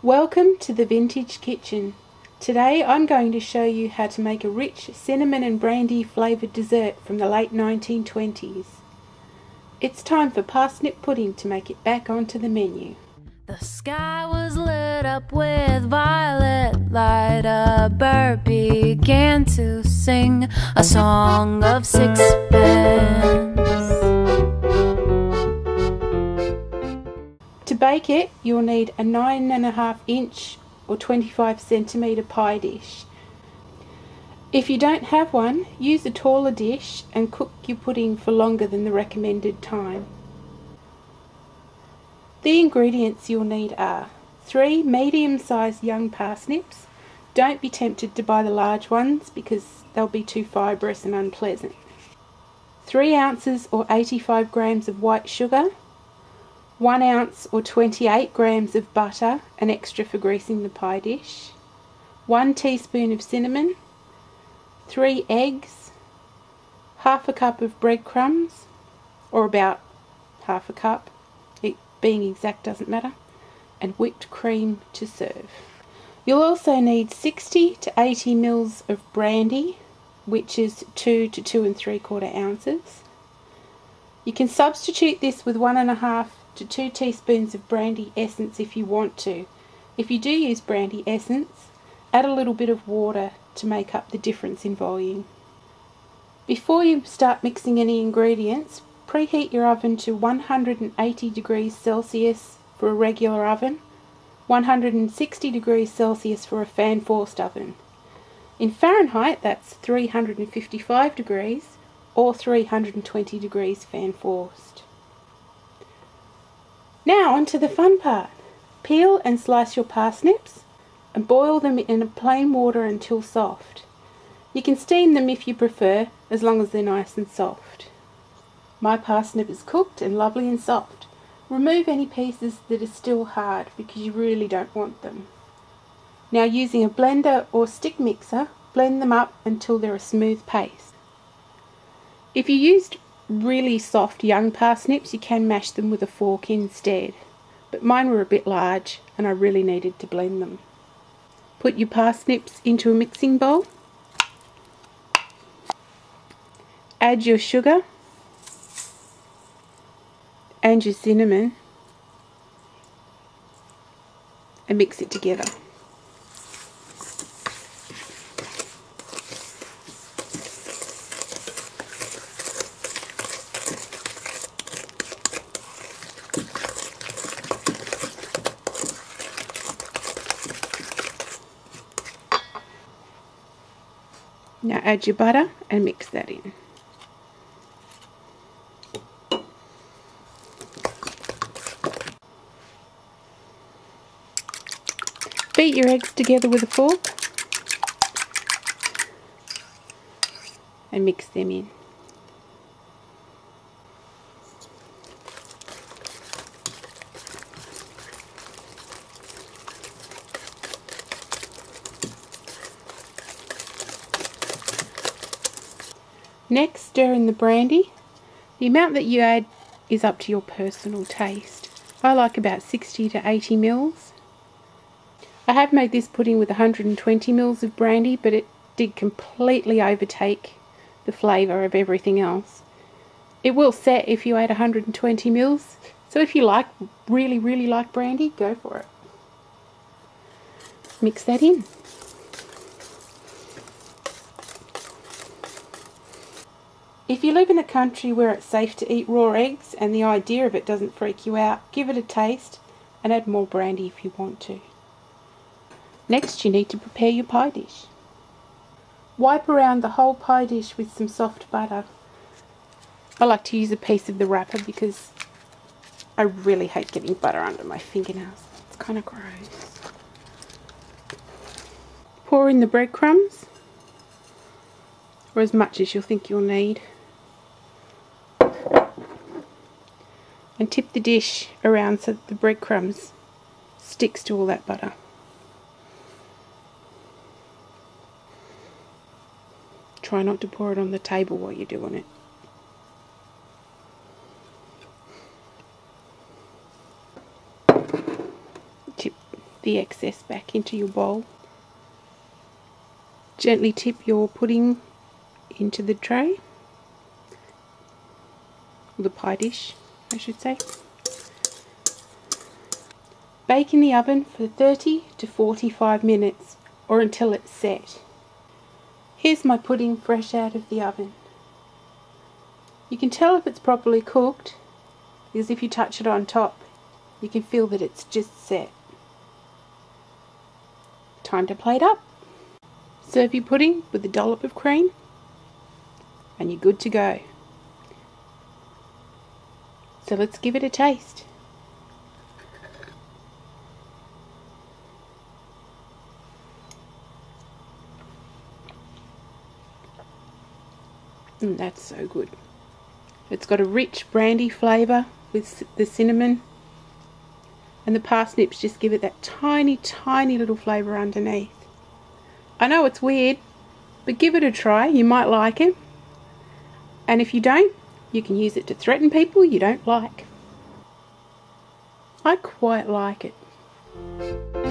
Welcome to the Vintage Kitchen. Today I'm going to show you how to make a rich cinnamon and brandy flavoured dessert from the late 1920s. It's time for parsnip pudding to make it back onto the menu. The sky was lit up with violet light. A bird began to sing a song of sixpence. To bake it, you'll need a 9.5 inch or 25 centimetre pie dish. If you don't have one, use a taller dish and cook your pudding for longer than the recommended time. The ingredients you'll need are 3 medium-sized young parsnips. Don't be tempted to buy the large ones because they'll be too fibrous and unpleasant. 3 ounces or 85 grams of white sugar, 1 ounce or 28 grams of butter, an extra for greasing the pie dish, 1 teaspoon of cinnamon, 3 eggs, half a cup of breadcrumbs, or about half a cup, it being exact doesn't matter, and whipped cream to serve. You'll also need 60 to 80 mils of brandy, which is 2 to 2 3/4 ounces. You can substitute this with 1.5 to 2 teaspoons of brandy essence if you want to. If you do use brandy essence, add a little bit of water to make up the difference in volume. Before you start mixing any ingredients, preheat your oven to 180 degrees Celsius for a regular oven, 160 degrees Celsius for a fan-forced oven. In Fahrenheit, that's 355 degrees or 320 degrees fan-forced. Now on to the fun part. Peel and slice your parsnips and boil them in a plain water until soft. You can steam them if you prefer, as long as they're nice and soft. My parsnip is cooked and lovely and soft. Remove any pieces that are still hard because you really don't want them. Now, using a blender or stick mixer, blend them up until they're a smooth paste. If you used really soft young parsnips, you can mash them with a fork instead, but mine were a bit large and I really needed to blend them. Put your parsnips into a mixing bowl, add your sugar and your cinnamon and mix it together. Now add your butter and mix that in. Beat your eggs together with a fork and mix them in. Next, stir in the brandy. The amount that you add is up to your personal taste. I like about 60 to 80 mils. I have made this pudding with 120 mils of brandy, but it did completely overtake the flavour of everything else. It will set if you add 120 mils, so if you really like brandy, go for it. Mix that in. If you live in a country where it's safe to eat raw eggs and the idea of it doesn't freak you out, give it a taste and add more brandy if you want to. Next, you need to prepare your pie dish. Wipe around the whole pie dish with some soft butter. I like to use a piece of the wrapper because I really hate getting butter under my fingernails. It's kind of gross. Pour in the breadcrumbs, or as much as you'll think you'll need. And tip the dish around so that the breadcrumbs sticks to all that butter. Try not to pour it on the table while you're doing it. the excess back into your bowl. Gently tip your pudding into the tray, the pie dish I should say. Bake in the oven for 30 to 45 minutes or until it's set. Here's my pudding fresh out of the oven. You can tell if it's properly cooked because if you touch it on top you can feel that it's just set. Time to plate up. Serve your pudding with a dollop of cream and you're good to go. So let's give it a taste. That's so good. It's got a rich brandy flavour with the cinnamon, and the parsnips just give it that tiny little flavour underneath. I know it's weird, but give it a try, you might like it. And if you don't, you can use it to threaten people you don't like. I quite like it.